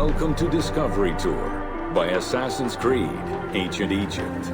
Welcome to Discovery Tour by Assassin's Creed, Ancient Egypt.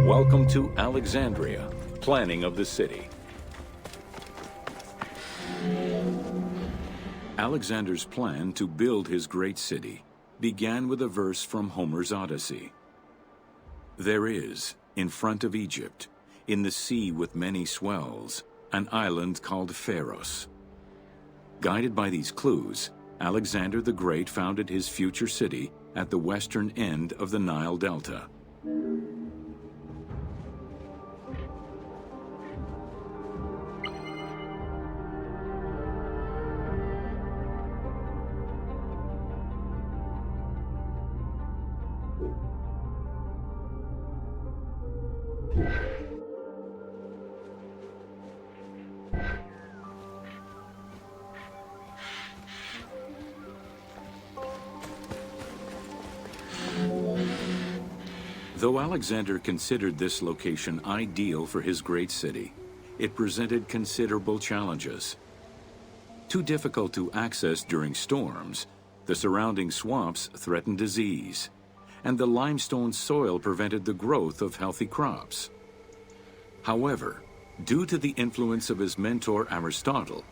Welcome to Alexandria, planning of the city. Alexander's plan to build his great city began with a verse from Homer's Odyssey. There is, in front of Egypt, in the sea with many swells, an island called Pharos. Guided by these clues, Alexander the Great founded his future city at the western end of the Nile Delta. Though Alexander considered this location ideal for his great city, it presented considerable challenges. Too difficult to access during storms, the surrounding swamps threatened disease, and the limestone soil prevented the growth of healthy crops. However, due to the influence of his mentor Aristotle,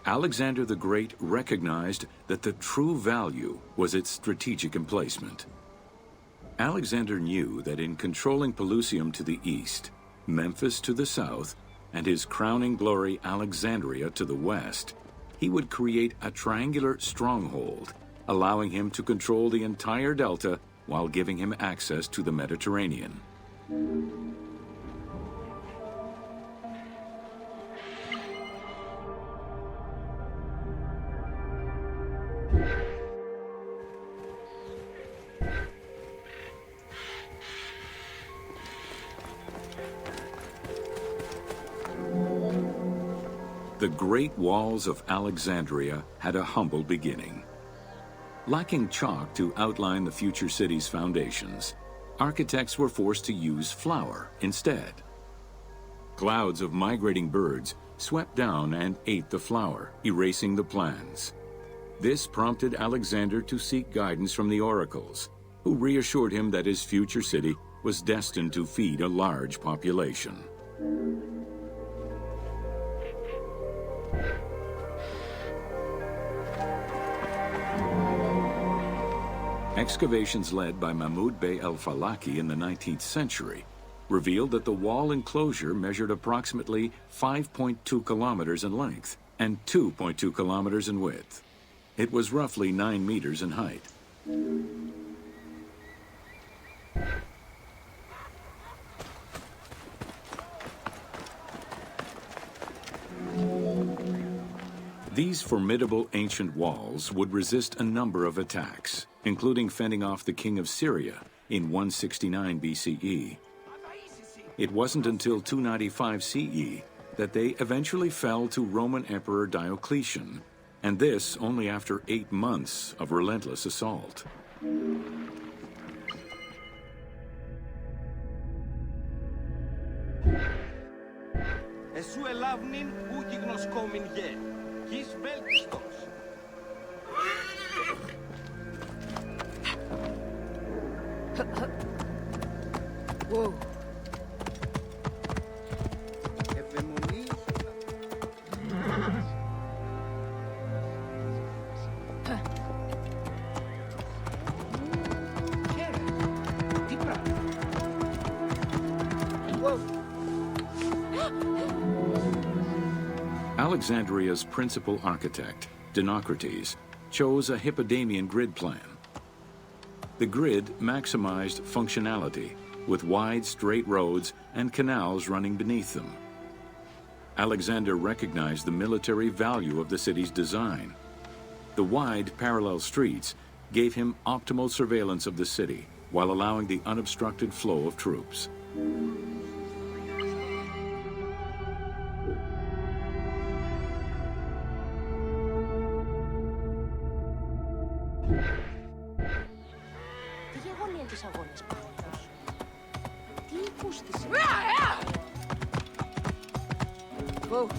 Alexander the Great recognized that the true value was its strategic emplacement. Alexander knew that in controlling Pelusium to the east, Memphis to the south, and his crowning glory Alexandria to the west, he would create a triangular stronghold, allowing him to control the entire delta while giving him access to the Mediterranean. The Great Walls of Alexandria had a humble beginning. Lacking chalk to outline the future city's foundations, architects were forced to use flour instead. Clouds of migrating birds swept down and ate the flour, erasing the plans. This prompted Alexander to seek guidance from the oracles, who reassured him that his future city was destined to feed a large population. Excavations led by Mahmud Bey el-Falaki in the 19th century revealed that the wall enclosure measured approximately 5.2 kilometers in length and 2.2 kilometers in width. It was roughly 9 meters in height. These formidable ancient walls would resist a number of attacks, including fending off the king of Syria in 169 BCE. It wasn't until 295 CE that they eventually fell to Roman Emperor Diocletian, and this only after 8 months of relentless assault. καύνην ου γιγνοσκόμην γε. Κις βέλτιστος. Wow. Ευαιμονή. Τι πράγμα. Wow. Alexandria's principal architect, Dinocrates, chose a Hippodamian grid plan. The grid maximized functionality, with wide, straight roads and canals running beneath them. Alexander recognized the military value of the city's design. The wide, parallel streets gave him optimal surveillance of the city, while allowing the unobstructed flow of troops. Τι γεγονία τους αγώνες πάντως. Τι οίκους της Wow.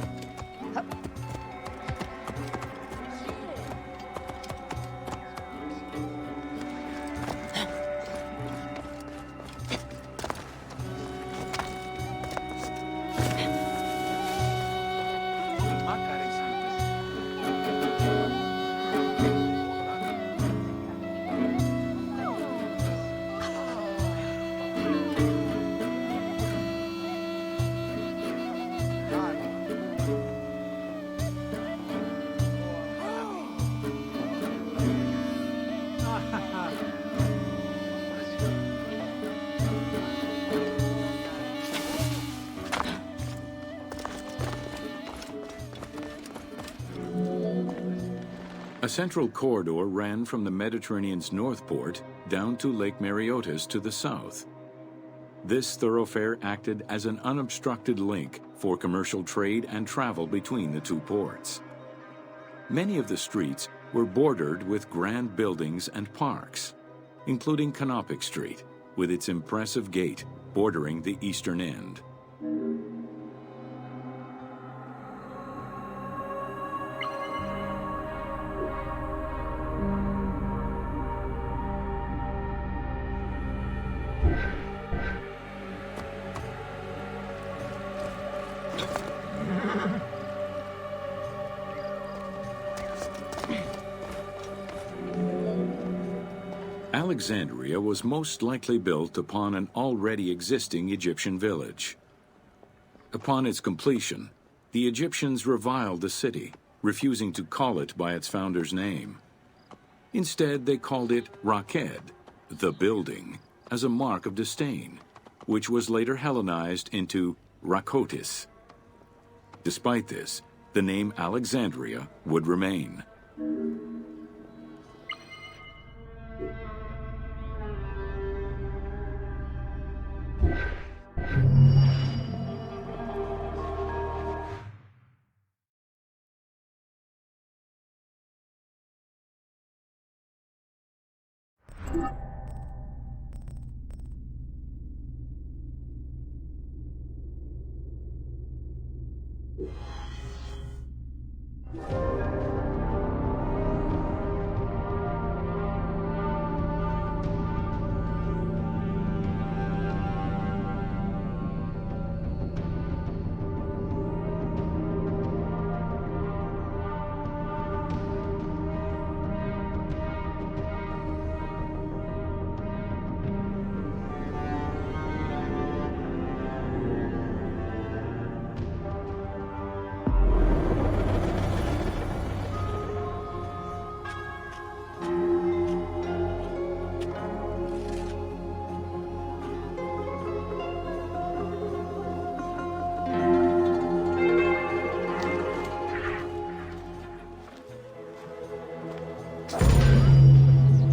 A central corridor ran from the Mediterranean's north port down to Lake Mareotis to the south. This thoroughfare acted as an unobstructed link for commercial trade and travel between the two ports. Many of the streets were bordered with grand buildings and parks, including Canopic Street, with its impressive gate bordering the eastern end. Alexandria was most likely built upon an already existing Egyptian village. Upon its completion, the Egyptians reviled the city, refusing to call it by its founder's name. Instead, they called it Raked, the building, as a mark of disdain, which was later Hellenized into Rakotis. Despite this, the name Alexandria would remain.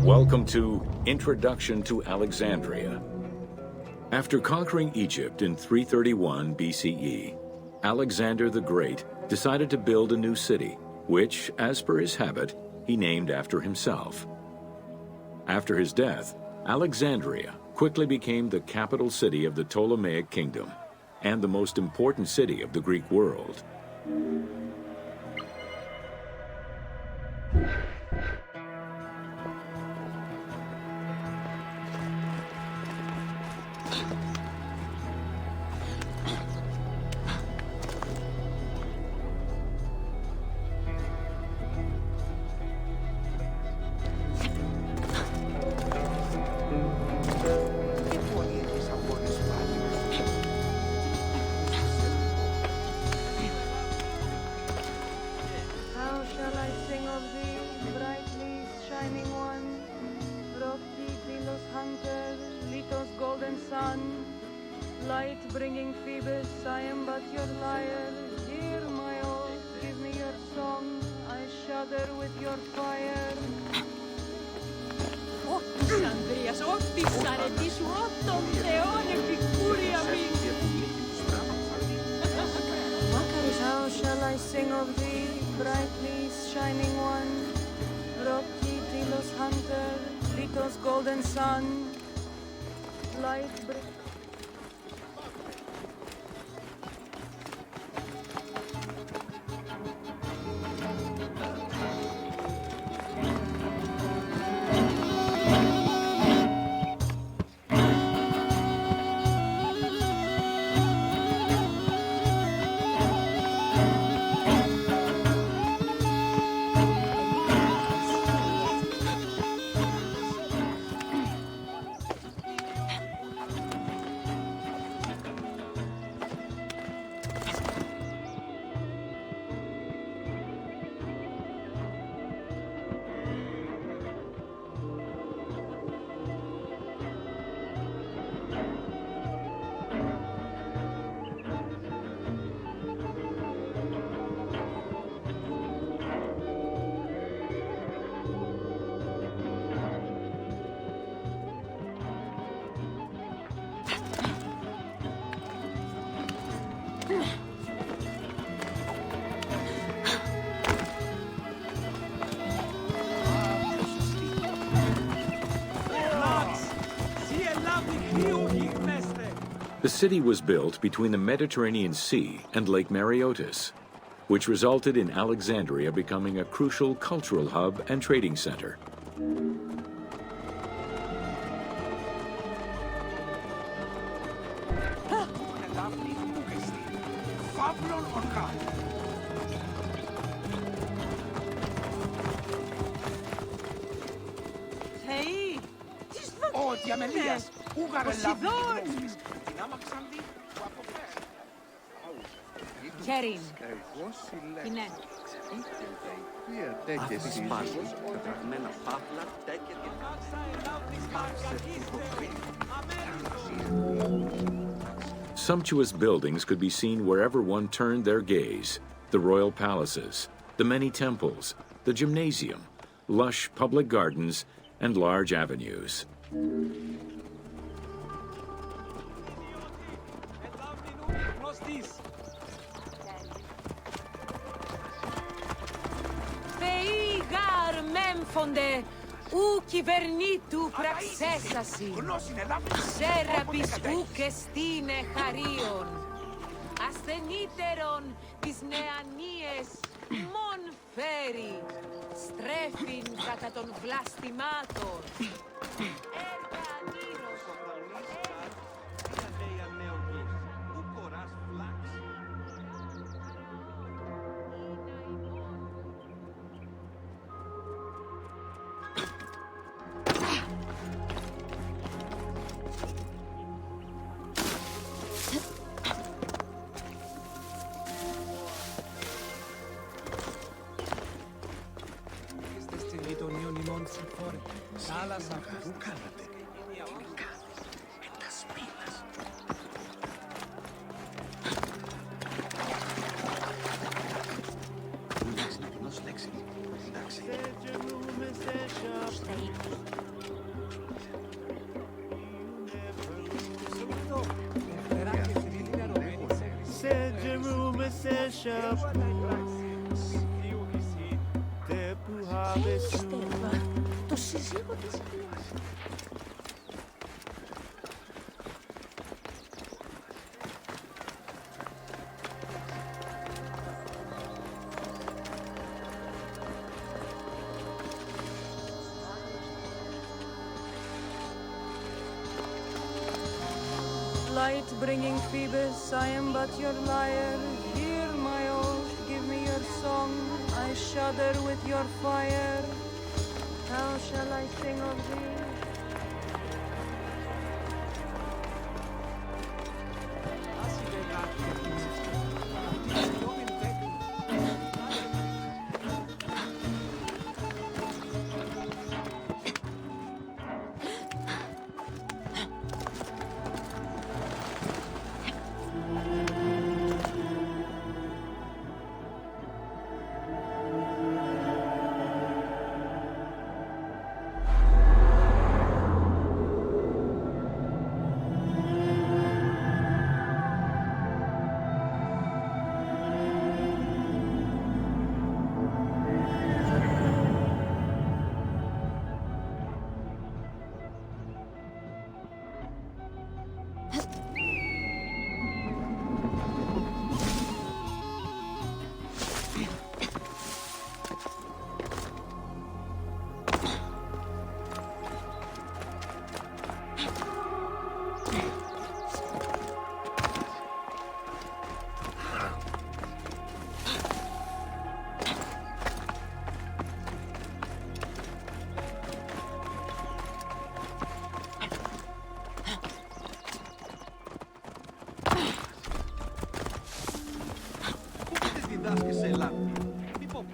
Welcome to Introduction to Alexandria. After conquering Egypt in 331 BCE, Alexander the Great decided to build a new city, which, as per his habit, he named after himself. After his death, Alexandria quickly became the capital city of the Ptolemaic kingdom, and the most important city of the Greek world. How shall I sing of thee, brightly shining one? Rocky Delos hunter, Letos golden sun. Light bringing Phoebus, I am but your lyre. Hear my all, give me your song. I shudder with your fire. Ottis, Andreas, ottis, areti σου, ότον Θεόν επικούρια μη. How shall I sing of thee, brightly shining one? Rocky Delos hunter, Letos golden sun. Light bring. The city was built between the Mediterranean Sea and Lake Mareotis, which resulted in Alexandria becoming a crucial cultural hub and trading center. Θεοί, τι Ο διαμελίας, ούγαρε λάβει Ποσειδών. την άμαξαν δει που αποφέρει. Χέριν, είναι. Άφης σπάζουν, κατραγμένα παύλα, τέκια και Sumptuous buildings could be seen wherever one turned their gaze. The royal palaces, the many temples, the gymnasium, lush public gardens, and large avenues. Θεοί γαρ μέμφονται, ου κυβερνήτου πραξέσασι. Σέραπης ουκ εστίνε χαρίων. Ασθενήτερον τις νεανίες μον φέρει. Στρέφειν κατά των βλαστημάτων. Έργα ανήρος. Ύστερβα, το σύζυγο της Ηλίας. Light bringing Phoebus, I am but your lyre. Hear my oath, give me your song. I shudder with your fire. How shall I sing of thee?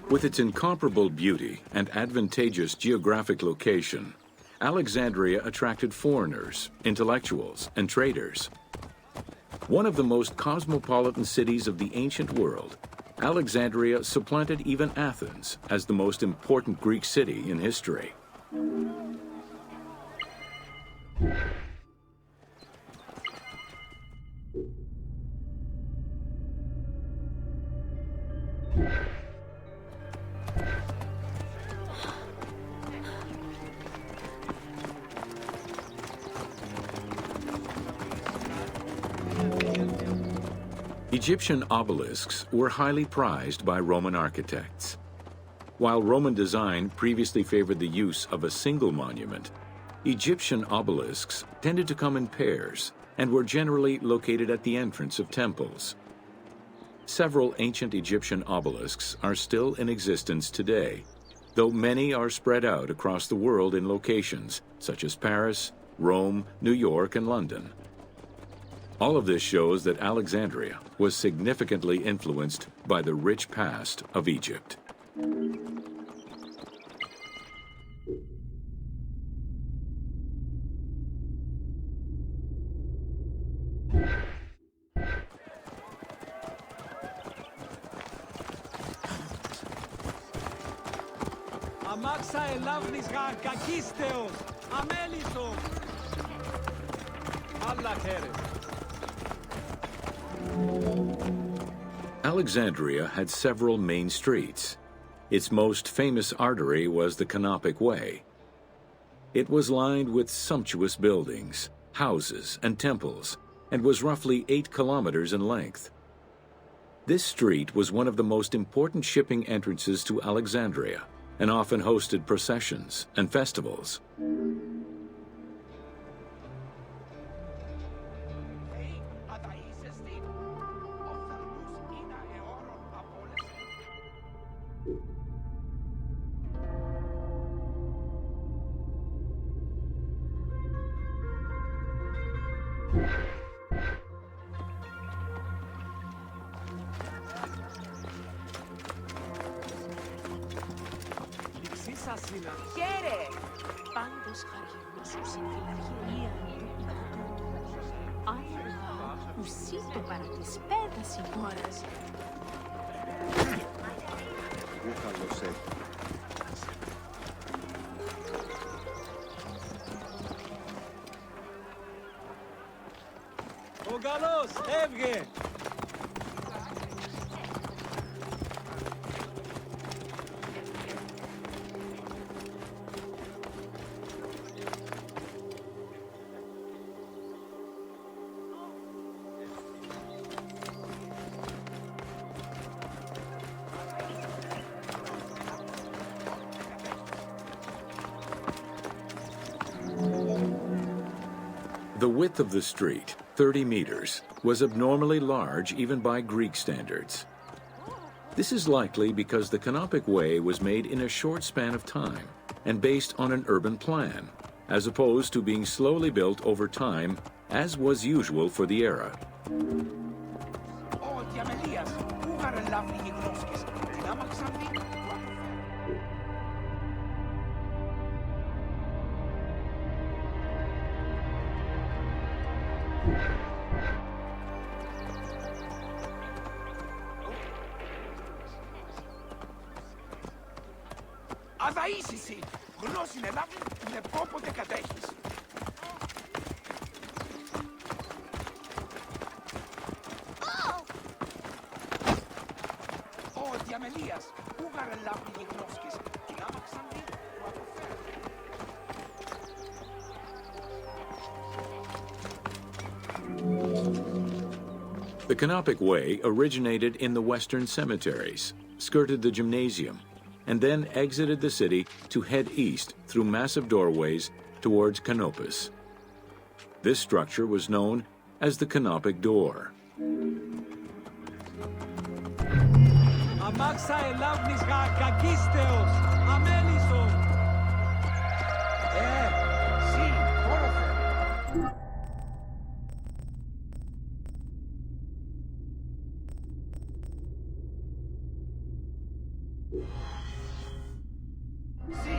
With its incomparable beauty and advantageous geographic location, Alexandria attracted foreigners, intellectuals, and traders. One of the most cosmopolitan cities of the ancient world, Alexandria supplanted even Athens as the most important Greek city in history. Egyptian obelisks were highly prized by Roman architects. While Roman design previously favored the use of a single monument, Egyptian obelisks tended to come in pairs and were generally located at the entrance of temples. Several ancient Egyptian obelisks are still in existence today, though many are spread out across the world in locations such as Paris, Rome, New York, and London. All of this shows that Alexandria was significantly influenced by the rich past of Egypt. Αμάξα ελάβνης κακίστεως, αμέλητο. Άλλα χέρες. Alexandria had several main streets. Its most famous artery was the Canopic Way. It was lined with sumptuous buildings, houses, and temples, and was roughly 8 kilometers in length. This street was one of the most important shipping entrances to Alexandria, and often hosted processions and festivals. Χαίρε! Πάντως χαριώσουσιν φιλαρχία του υποκράτου. Αλλά ουσίτο παρά της πέδας η χώρας. Ο καλός, έβγε! The width of the street 30 meters, was abnormally large even by Greek standards. This is likely because the Canopic Way was made in a short span of time and based on an urban plan, as opposed to being slowly built over time, as was usual for the era. Oh, Diamelias, Ugar and Lovely Ignoskis. Alexandria. Αδαΐσιση, γνώση Ελλάδη, είναι πόποτε κατέχεις. Ο Διαμελίας, Ούγαρ Ελλάδη Γιγνώσκης, την Αλεξανδρία που αποφέρει. The Canopic Way originated in the western cemeteries, skirted the gymnasium, and then exited the city to head east through massive doorways towards Canopus. This structure was known as the Canopic Door. Αμάξα ελάβνης κακίστεως, αμέλισσον. Sì, όροφε. Sì.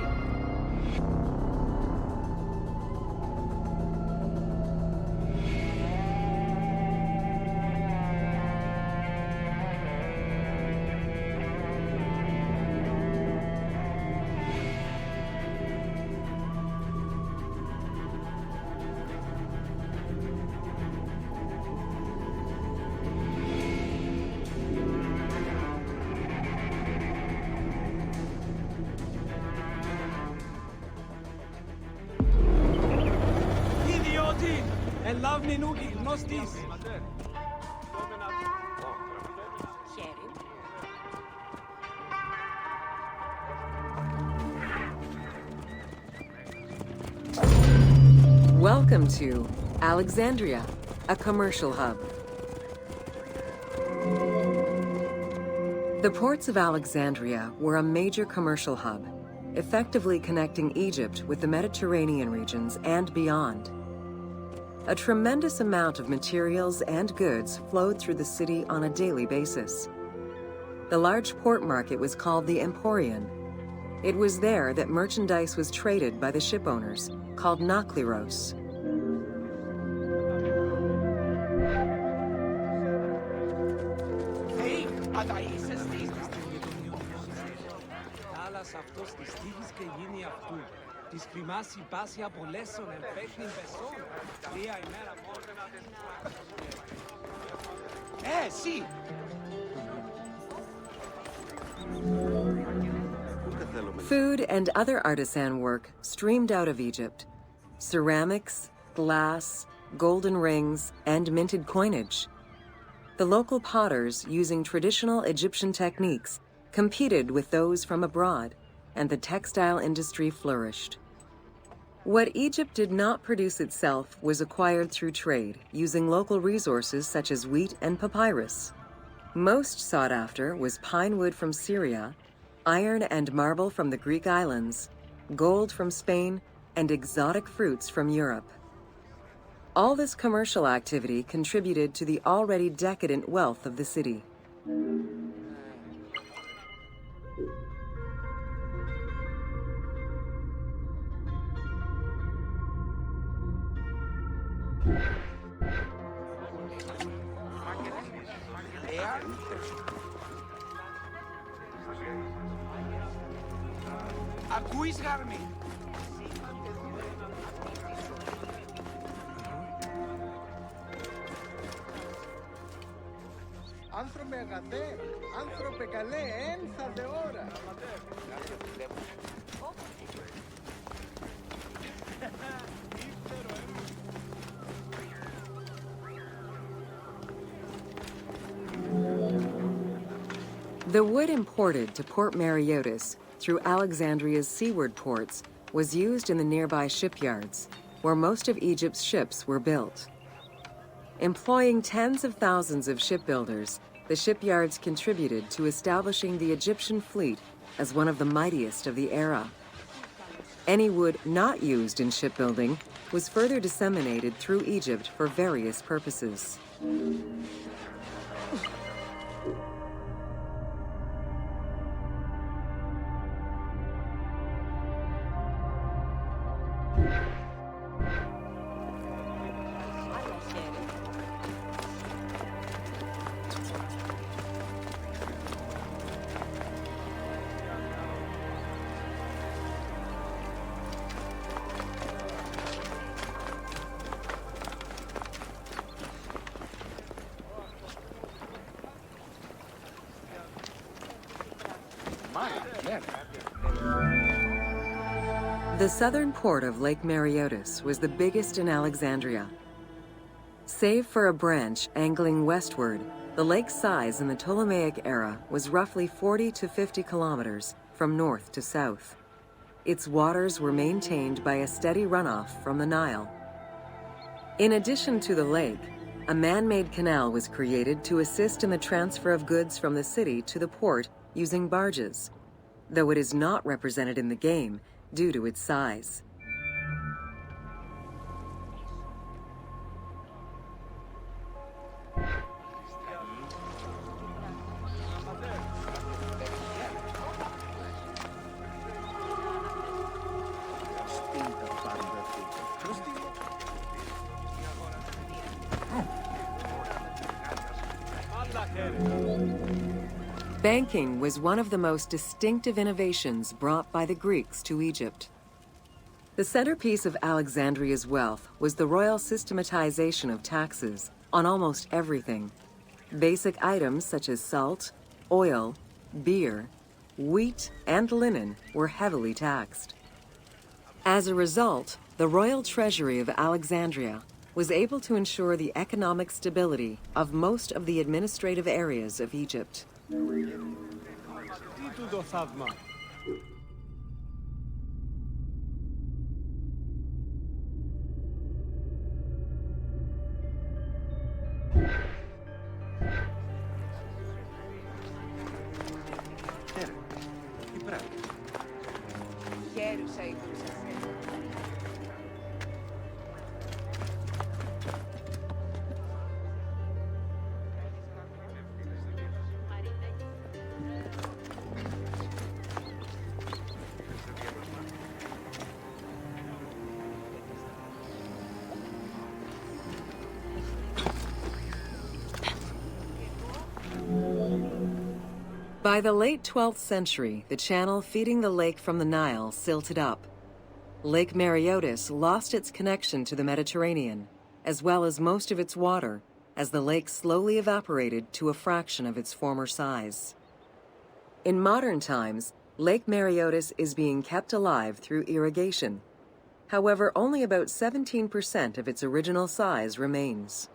Ιδιώτη, ελάβνη νούγι γνώστης. Welcome to Alexandria, a commercial hub. The ports of Alexandria were a major commercial hub, effectively connecting Egypt with the Mediterranean regions and beyond. A tremendous amount of materials and goods flowed through the city on a daily basis. The large port market was called the Emporion. It was there that merchandise was traded by the ship owners, called nakliros. Θεοί, αδαΐσες της. Άλλας αυτός της τύχης και γίνει αυτού. Της κρυμάσει πάση απολέσεων εν πέχνην πεσών. Τρία ημέρα μόνο. Sì. Food and other artisan work streamed out of Egypt. Ceramics, glass, golden rings, and minted coinage. The local potters, using traditional Egyptian techniques, competed with those from abroad, and the textile industry flourished. What Egypt did not produce itself was acquired through trade, using local resources such as wheat and papyrus. Most sought after was pine wood from Syria, iron and marble from the Greek islands, gold from Spain, and exotic fruits from Europe. All this commercial activity contributed to the already decadent wealth of the city. Ακούεις γάρμη. Άνθρωπε αγαθέ, άνθρωπε καλέ, ένθατε ώρα. The wood imported to Port Mareotis through Alexandria's seaward ports was used in the nearby shipyards, where most of Egypt's ships were built. Employing tens of thousands of shipbuilders, the shipyards contributed to establishing the Egyptian fleet as one of the mightiest of the era. Any wood not used in shipbuilding was further disseminated through Egypt for various purposes. The southern port of Lake Mareotis was the biggest in Alexandria. Save for a branch angling westward, the lake's size in the Ptolemaic era was roughly 40 to 50 kilometers from north to south. Its waters were maintained by a steady runoff from the Nile. In addition to the lake, a man-made canal was created to assist in the transfer of goods from the city to the port using barges, though it is not represented in the game due to its size. Banking was one of the most distinctive innovations brought by the Greeks to Egypt. The centerpiece of Alexandria's wealth was the royal systematization of taxes on almost everything. Basic items such as salt, oil, beer, wheat, and linen were heavily taxed. As a result, the royal treasury of Alexandria was able to ensure the economic stability of most of the administrative areas of Egypt. By the late 12th century, the channel feeding the lake from the Nile silted up. Lake Mareotis lost its connection to the Mediterranean, as well as most of its water, as the lake slowly evaporated to a fraction of its former size. In modern times, Lake Mareotis is being kept alive through irrigation. However, only about 17% of its original size remains.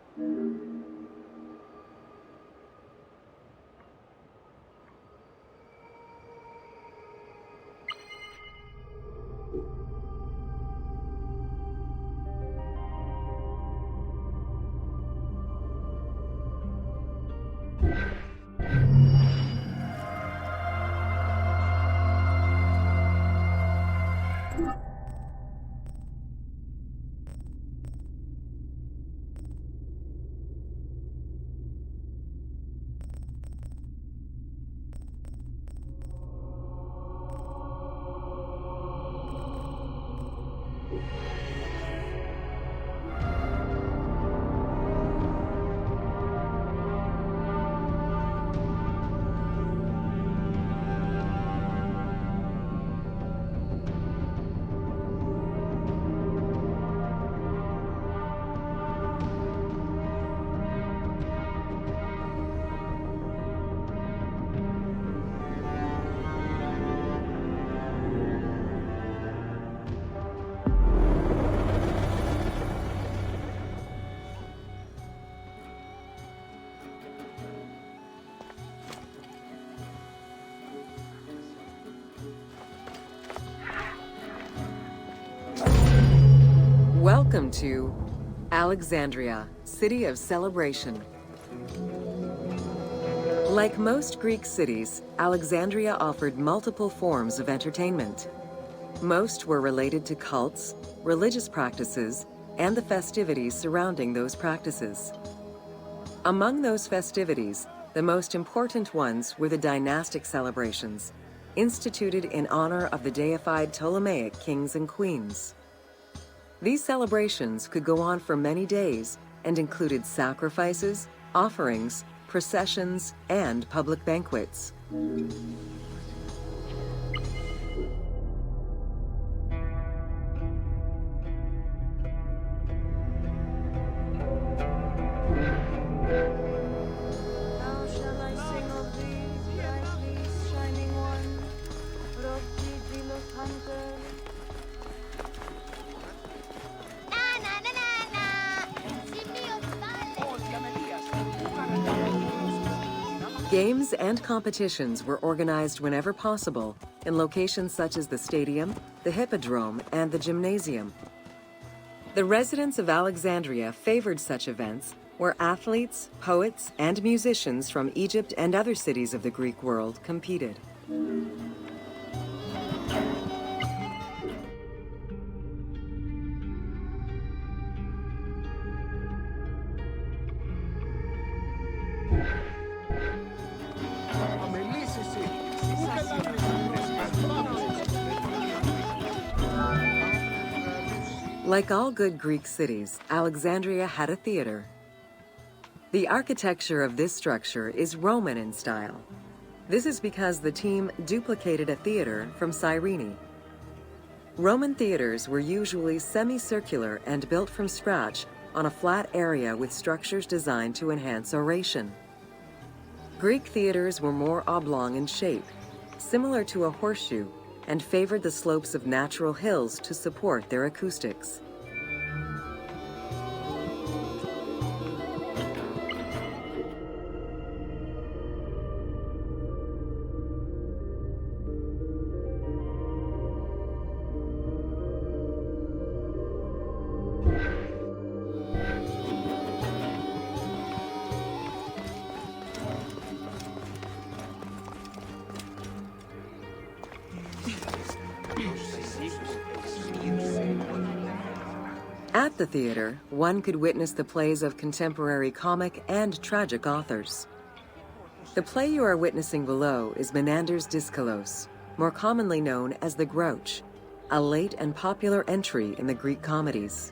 Welcome to Alexandria, city of celebration. Like most Greek cities, Alexandria offered multiple forms of entertainment. Most were related to cults, religious practices, and the festivities surrounding those practices. Among those festivities, the most important ones were the dynastic celebrations, instituted in honor of the deified Ptolemaic kings and queens. These celebrations could go on for many days and included sacrifices, offerings, processions, and public banquets. How shall I sing of thee, brightly shining one? Rocky Dilos hunter. Games and competitions were organized whenever possible in locations such as the stadium, the hippodrome, and the gymnasium. The residents of Alexandria favored such events where athletes, poets, and musicians from Egypt and other cities of the Greek world competed. Like all good Greek cities, Alexandria had a theater. The architecture of this structure is Roman in style. This is because the team duplicated a theater from Cyrene. Roman theaters were usually semicircular and built from scratch on a flat area with structures designed to enhance oration. Greek theaters were more oblong in shape, similar to a horseshoe, and favored the slopes of natural hills to support their acoustics. At the theater, one could witness the plays of contemporary comic and tragic authors. The play you are witnessing below is Menander's Dyskalos, more commonly known as the Grouch, a late and popular entry in the Greek comedies.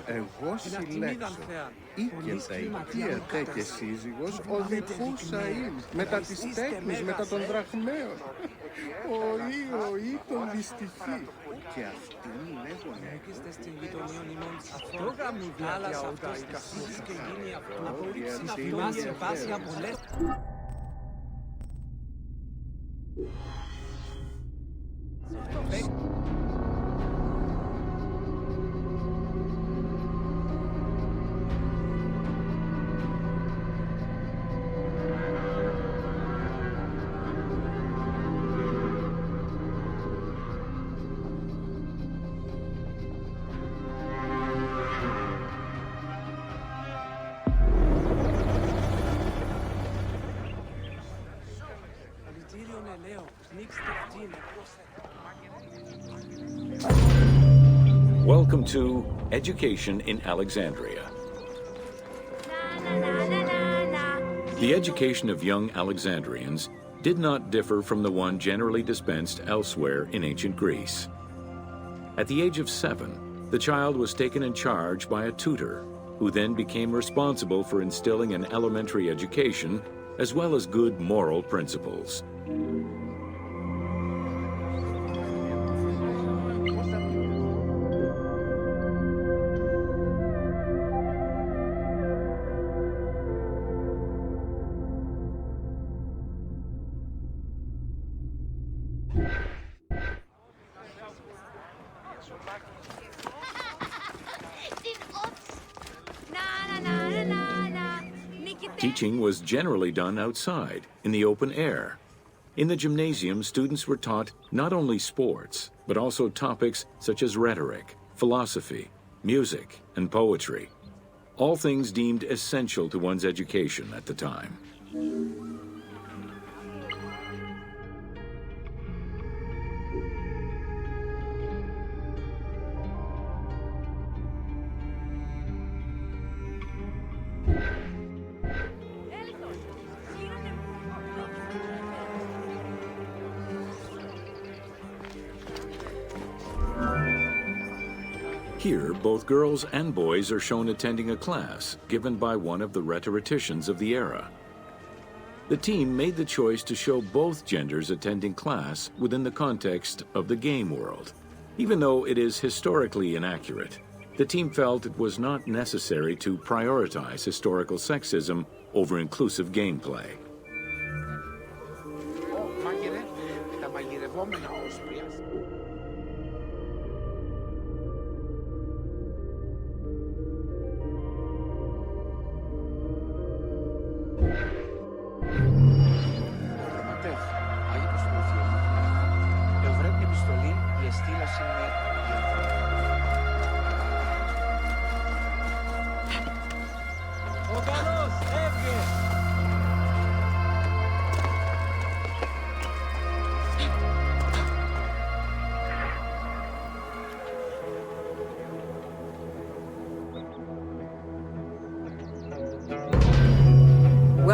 Εγώ συλλέξω οίκετα οικία και σύζυγος οδηγούσα ειν μετά της τέκνης, μετά των δραχμαίων. Ο ή τον δυστυχή. Και αυτήν λέγονε. Welcome to Education in Alexandria. Na, na, na, na, na. The education of young Alexandrians did not differ from the one generally dispensed elsewhere in ancient Greece. At the age of 7, the child was taken in charge by a tutor, who then became responsible for instilling an elementary education as well as good moral principles. Teaching was generally done outside, in the open air. In the gymnasium, students were taught not only sports, but also topics such as rhetoric, philosophy, music, and poetry, all things deemed essential to one's education at the time. Here, both girls and boys are shown attending a class given by one of the rhetoricians of the era. The team made the choice to show both genders attending class within the context of the game world. Even though it is historically inaccurate, the team felt it was not necessary to prioritize historical sexism over inclusive gameplay. Μάγειρε, τα μαγειρευόμενα όσπρια. Ματέφ, Άγιος Προφίλ, ευρέ την επιστολή, η εστήλαση με Ο καλός, έβγε!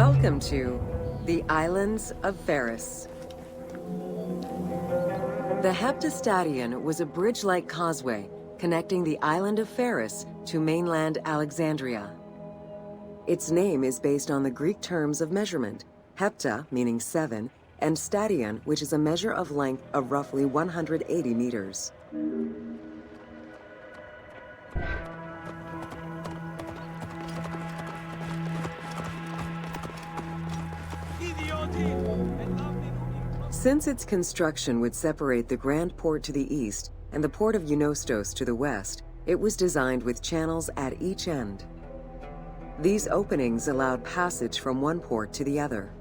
Welcome to the Islands of Pharis. The Heptastadion was a bridge-like causeway connecting the island of Pharis to mainland Alexandria. Its name is based on the Greek terms of measurement, hepta, meaning 7, and stadion, which is a measure of length of roughly 180 meters. Since its construction would separate the Grand Port to the east and the port of Eunostos to the west, it was designed with channels at each end. These openings allowed passage from one port to the other.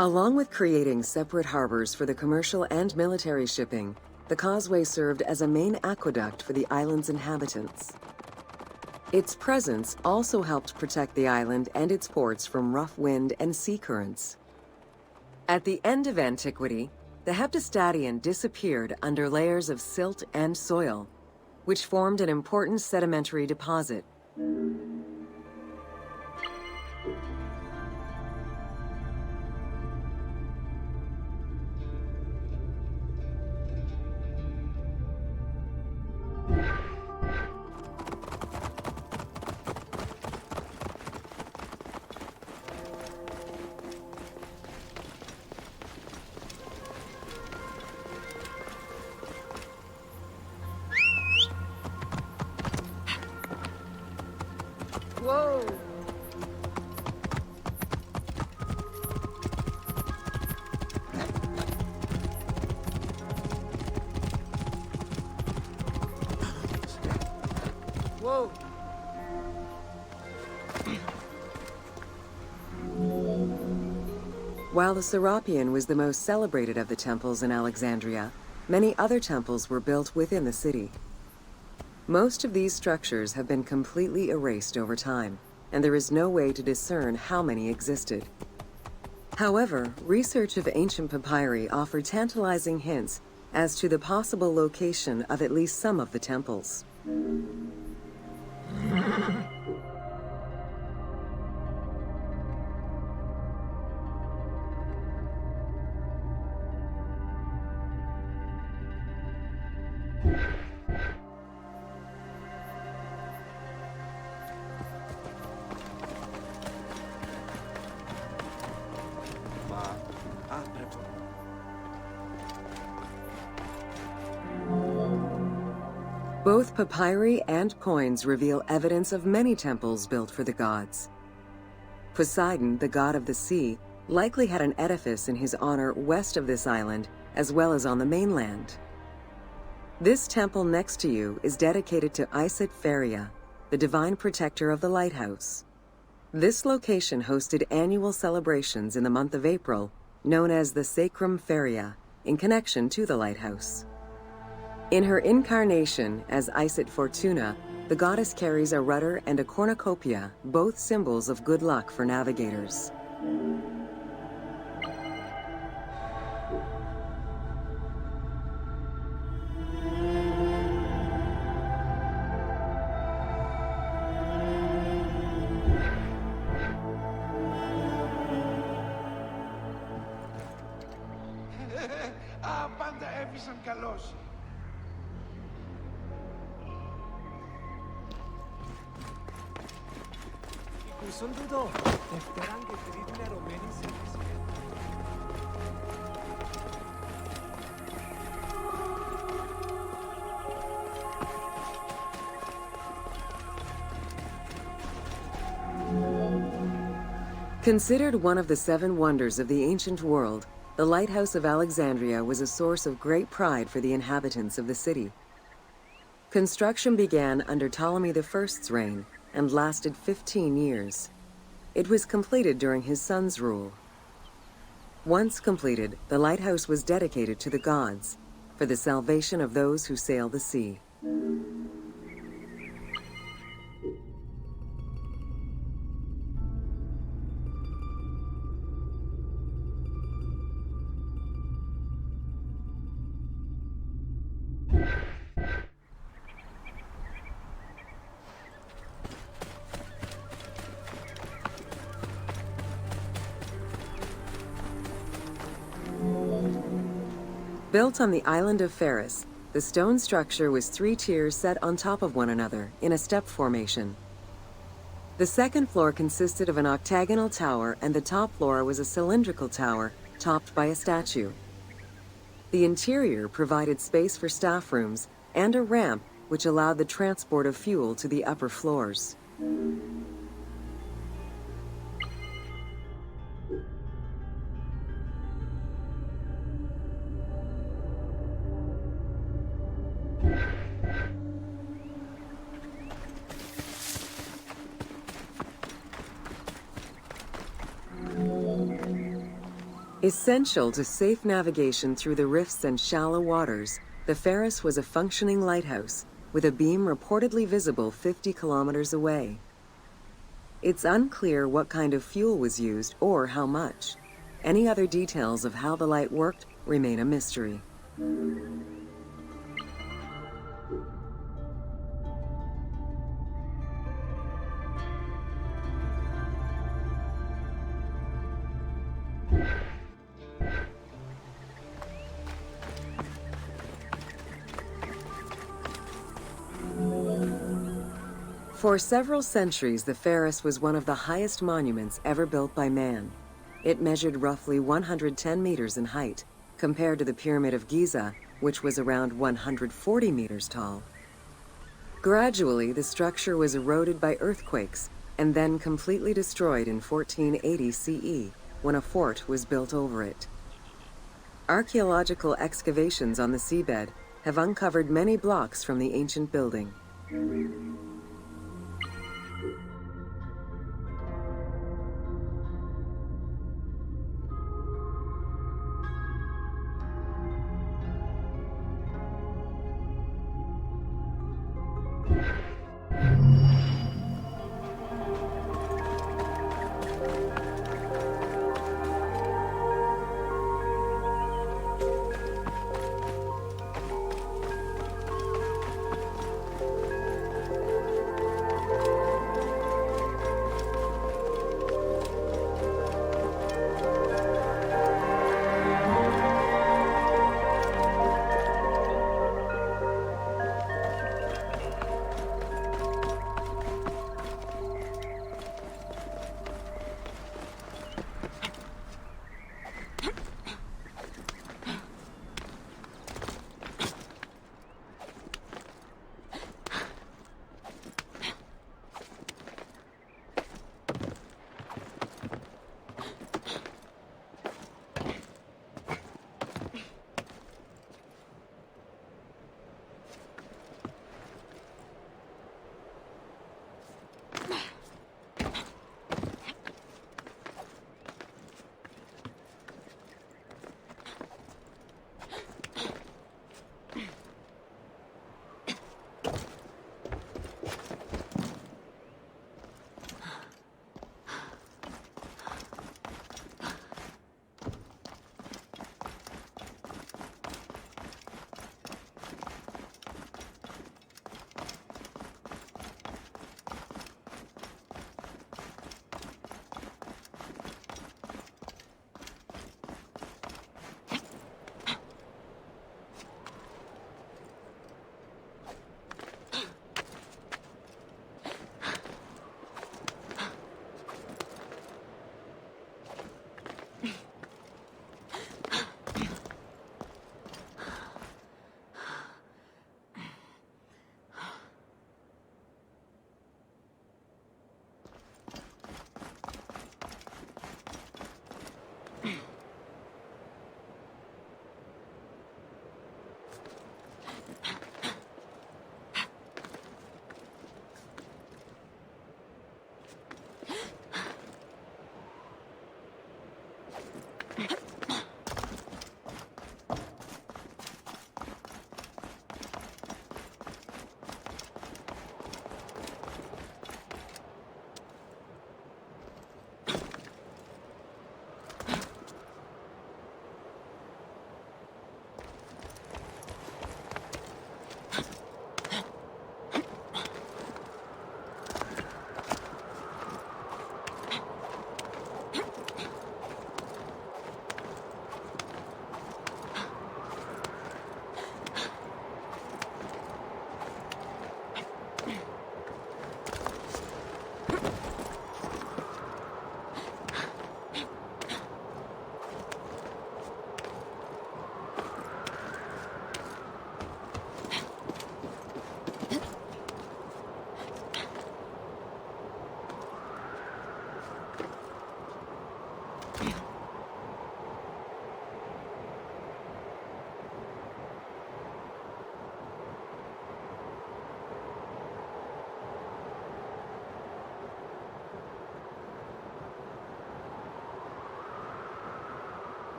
Along with creating separate harbors for the commercial and military shipping, the causeway served as a main aqueduct for the island's inhabitants. Its presence also helped protect the island and its ports from rough wind and sea currents. At the end of antiquity, the Heptastadion disappeared under layers of silt and soil, which formed an important sedimentary deposit. Whoa! Whoa! While the Serapeum was the most celebrated of the temples in Alexandria, many other temples were built within the city. Most of these structures have been completely erased over time, and there is no way to discern how many existed. However, research of ancient papyri offer tantalizing hints as to the possible location of at least some of the temples. Both papyri and coins reveal evidence of many temples built for the gods. Poseidon, the god of the sea, likely had an edifice in his honor west of this island, as well as on the mainland. This temple next to you is dedicated to Isis Feria, the divine protector of the lighthouse. This location hosted annual celebrations in the month of April, known as the Sacrum Feria, in connection to the lighthouse. In her incarnation as Isis Fortuna, the goddess carries a rudder and a cornucopia, both symbols of good luck for navigators. Πάντα έβησαν καλώς. Son dudo. Esperan que τρίτην ερωμένη σε Considered one of the seven wonders of the ancient world, the lighthouse of Alexandria was a source of great pride for the inhabitants of the city. Construction began under Ptolemy I's reign and lasted 15 years. It was completed during his son's rule. Once completed, the lighthouse was dedicated to the gods for the salvation of those who sail the sea. Built on the island of Pharos, the stone structure was 3 tiers set on top of one another in a step formation. The second floor consisted of an octagonal tower, and the top floor was a cylindrical tower topped by a statue. The interior provided space for staff rooms and a ramp which allowed the transport of fuel to the upper floors. Essential to safe navigation through the rifts and shallow waters, the Pharos was a functioning lighthouse, with a beam reportedly visible 50 kilometers away. It's unclear what kind of fuel was used or how much. Any other details of how the light worked remain a mystery. For several centuries, the Pharos was one of the highest monuments ever built by man. It measured roughly 110 meters in height, compared to the Pyramid of Giza, which was around 140 meters tall. Gradually, the structure was eroded by earthquakes and then completely destroyed in 1480 CE, when a fort was built over it. Archaeological excavations on the seabed have uncovered many blocks from the ancient building.